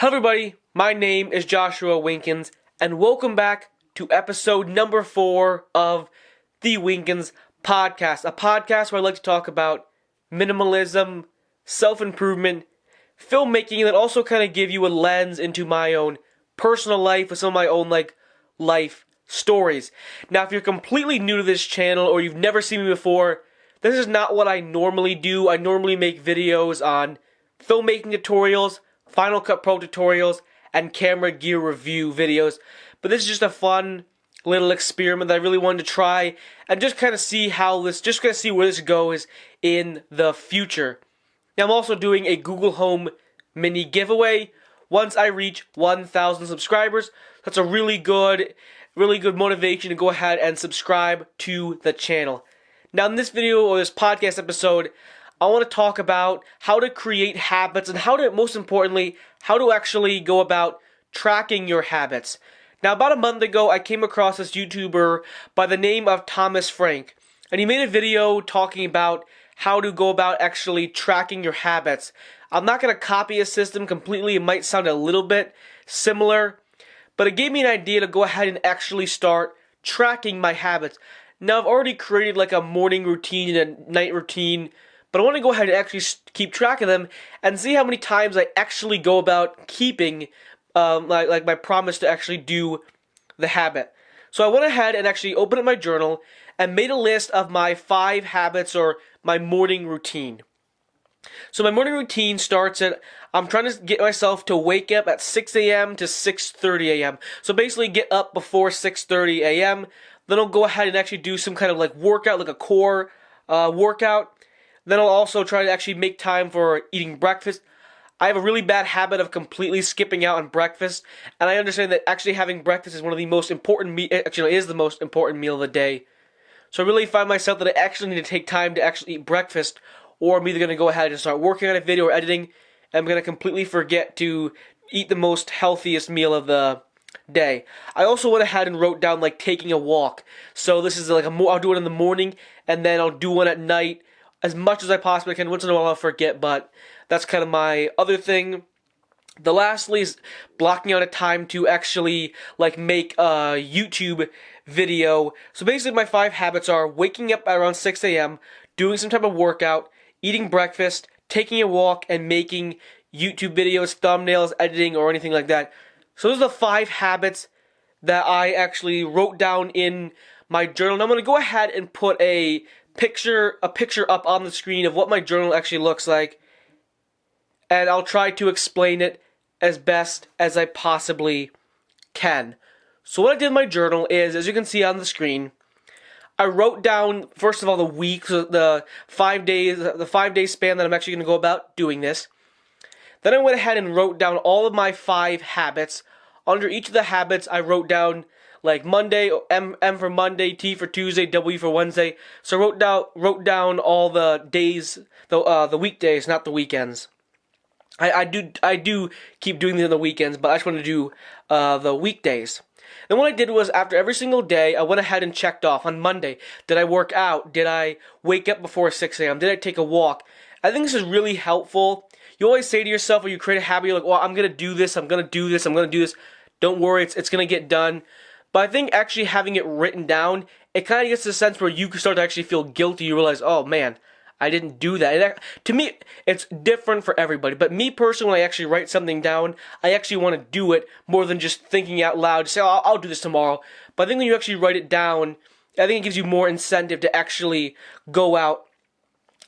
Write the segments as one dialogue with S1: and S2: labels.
S1: Hello everybody, my name is Joshua Winkins, and welcome back to episode number 4 of the Winkins Podcast. A podcast where I like to talk about minimalism, self-improvement, filmmaking, and then also kind of give you a lens into my own personal life with some of my own life stories. Now, if you're completely new to this channel or you've never seen me before, this is not what I normally do. I normally make videos on filmmaking tutorials, Final Cut Pro tutorials, and camera gear review videos. But this is just a fun little experiment that I really wanted to try and just kind of see where this goes in the future. Now, I'm also doing a Google Home mini giveaway once I reach 1,000 subscribers. That's a really good motivation to go ahead and subscribe to the channel. Now, in this video or this podcast episode, I want to talk about how to create habits and most importantly, how to actually go about tracking your habits. Now, about a month ago, I came across this YouTuber by the name of Thomas Frank, and he made a video talking about how to go about actually tracking your habits. I'm not going to copy his system completely. It might sound a little bit similar, but it gave me an idea to go ahead and actually start tracking my habits. Now, I've already created like a morning routine and a night routine, but I want to go ahead and actually keep track of them and see how many times I actually go about keeping like my promise to actually do the habit. So I went ahead and actually opened up my journal and made a list of my 5 habits or my morning routine. So my morning routine starts at, I'm trying to get myself to wake up at 6 a.m. to 6:30 a.m. So basically get up before 6:30 a.m. Then I'll go ahead and actually do some kind of like workout, like a core workout. Then I'll also try to actually make time for eating breakfast. I have a really bad habit of completely skipping out on breakfast, and I understand that actually having breakfast is one of the most important is the most important meal of the day. So I really find myself that I actually need to take time to actually eat breakfast, or I'm either going to go ahead and start working on a video or editing, and I'm going to completely forget to eat the most healthiest meal of the day. I also went ahead and wrote down like taking a walk. So this is like I'll do it in the morning, and then I'll do one at night, as much as I possibly can. Once in a while I'll forget, but that's kind of my other thing. The lastly is blocking out a time to actually like make a YouTube video. So basically my 5 habits are waking up at around 6 a.m., doing some type of workout, eating breakfast, taking a walk, and making YouTube videos, thumbnails, editing, or anything like that. So those are the 5 habits that I actually wrote down in my journal. And I'm going to go ahead and put a picture up on the screen of what my journal actually looks like, and I'll try to explain it as best as I possibly can. So what I did in my journal is, as you can see on the screen, I wrote down first of all the week, so the 5 day span that I'm actually going to go about doing this. Then I went ahead and wrote down all of my 5 habits. Under each of the habits, I wrote down like Monday, M for Monday, T for Tuesday, W for Wednesday. So I wrote down all the days, the weekdays, not the weekends. I do keep doing these on the weekends, but I just want to do the weekdays. And what I did was, after every single day, I went ahead and checked off. On Monday, did I work out? Did I wake up before 6 a.m.? Did I take a walk? I think this is really helpful. You always say to yourself, when you create a habit, you're like, well, I'm going to do this, I'm going to do this, I'm going to do this. Don't worry, it's going to get done. But I think actually having it written down, it kind of gets to the sense where you can start to actually feel guilty. You realize, oh man, I didn't do that. To me, it's different for everybody. But me personally, when I actually write something down, I actually want to do it more than just thinking out loud. Say, oh, I'll do this tomorrow. But I think when you actually write it down, I think it gives you more incentive to actually go out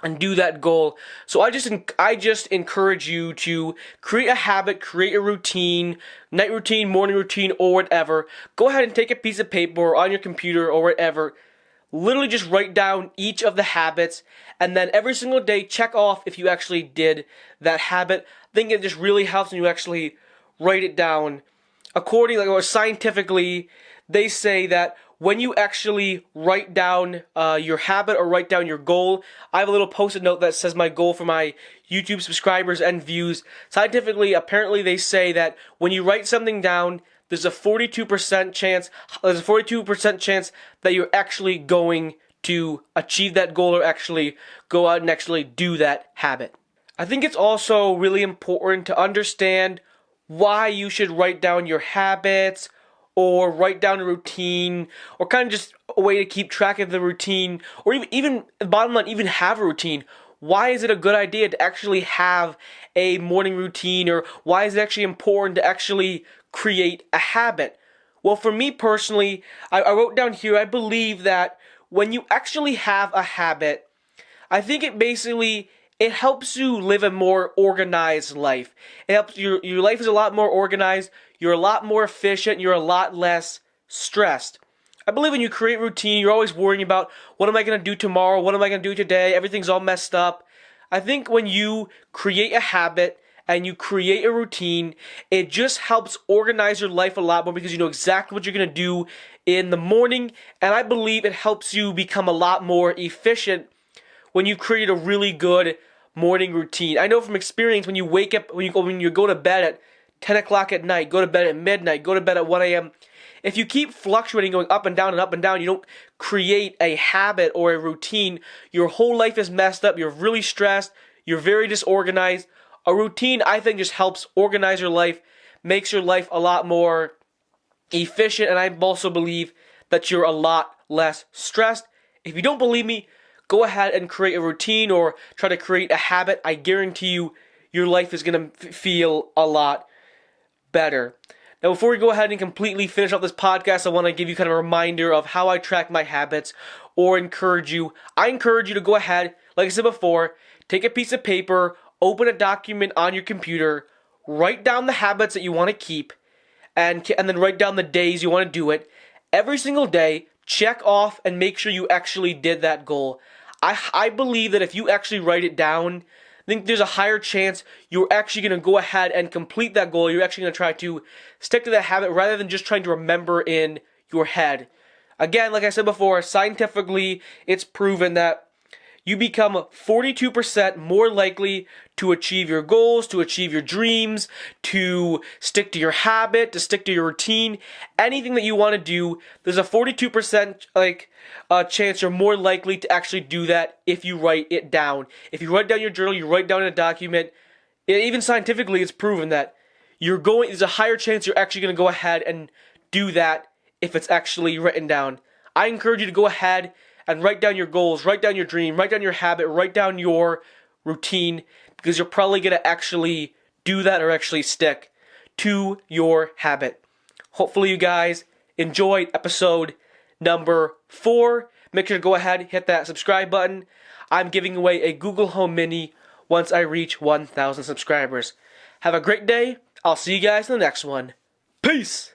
S1: and do that goal. So I just encourage you to create a habit, create a routine, night routine, morning routine, or whatever. Go ahead and take a piece of paper or on your computer or whatever. Literally just write down each of the habits, and then every single day check off if you actually did that habit. I think it just really helps when you actually write it down. Scientifically, they say that when you actually write down your habit or write down your goal, I have a little post-it note that says my goal for my YouTube subscribers and views. Scientifically, apparently they say that when you write something down, there's a 42% chance that you're actually going to achieve that goal or actually go out and actually do that habit. I think it's also really important to understand why you should write down your habits or write down a routine or kind of just a way to keep track of the routine, or even the bottom line, even have a routine. Why is it a good idea to actually have a morning routine, or why is it actually important to actually create a habit? Well, for me personally, I wrote down here, I believe that when you actually have a habit, I think it helps you live a more organized life. It helps your life is a lot more organized, you're a lot more efficient, you're a lot less stressed. I believe when you create routine, you're always worrying about, what am I going to do tomorrow? What am I going to do today? Everything's all messed up. I think when you create a habit and you create a routine, it just helps organize your life a lot more because you know exactly what you're going to do in the morning. And I believe it helps you become a lot more efficient when you create a really good morning routine. I know from experience, when you wake up, when you go to bed at 10 o'clock at night, go to bed at midnight, go to bed at 1 a.m., if you keep fluctuating, going up and down and up and down, you don't create a habit or a routine, your whole life is messed up, you're really stressed, you're very disorganized. A routine, I think, just helps organize your life, makes your life a lot more efficient, and I also believe that you're a lot less stressed. If you don't believe me, go ahead and create a routine or try to create a habit. I guarantee you, your life is going to feel a lot better. Now, before we go ahead and completely finish off this podcast, I want to give you kind of a reminder of how I track my habits, or encourage you. I encourage you to go ahead, like I said before, take a piece of paper, open a document on your computer, write down the habits that you want to keep, and then write down the days you want to do it. Every single day, check off and make sure you actually did that goal. I believe that if you actually write it down, I think there's a higher chance you're actually going to go ahead and complete that goal. You're actually going to try to stick to that habit rather than just trying to remember in your head. Again, like I said before, scientifically, it's proven that you become 42% more likely to achieve your goals, to achieve your dreams, to stick to your habit, to stick to your routine, anything that you want to do. There's a 42% chance you're more likely to actually do that if you write it down. If you write down your journal, you write down in a document, even scientifically it's proven that there's a higher chance you're actually going to go ahead and do that if it's actually written down. I encourage you to go ahead and write down your goals, write down your dream, write down your habit, write down your routine, because you're probably going to actually do that or actually stick to your habit. Hopefully you guys enjoyed episode number 4. Make sure to go ahead and hit that subscribe button. I'm giving away a Google Home Mini once I reach 1,000 subscribers. Have a great day. I'll see you guys in the next one. Peace!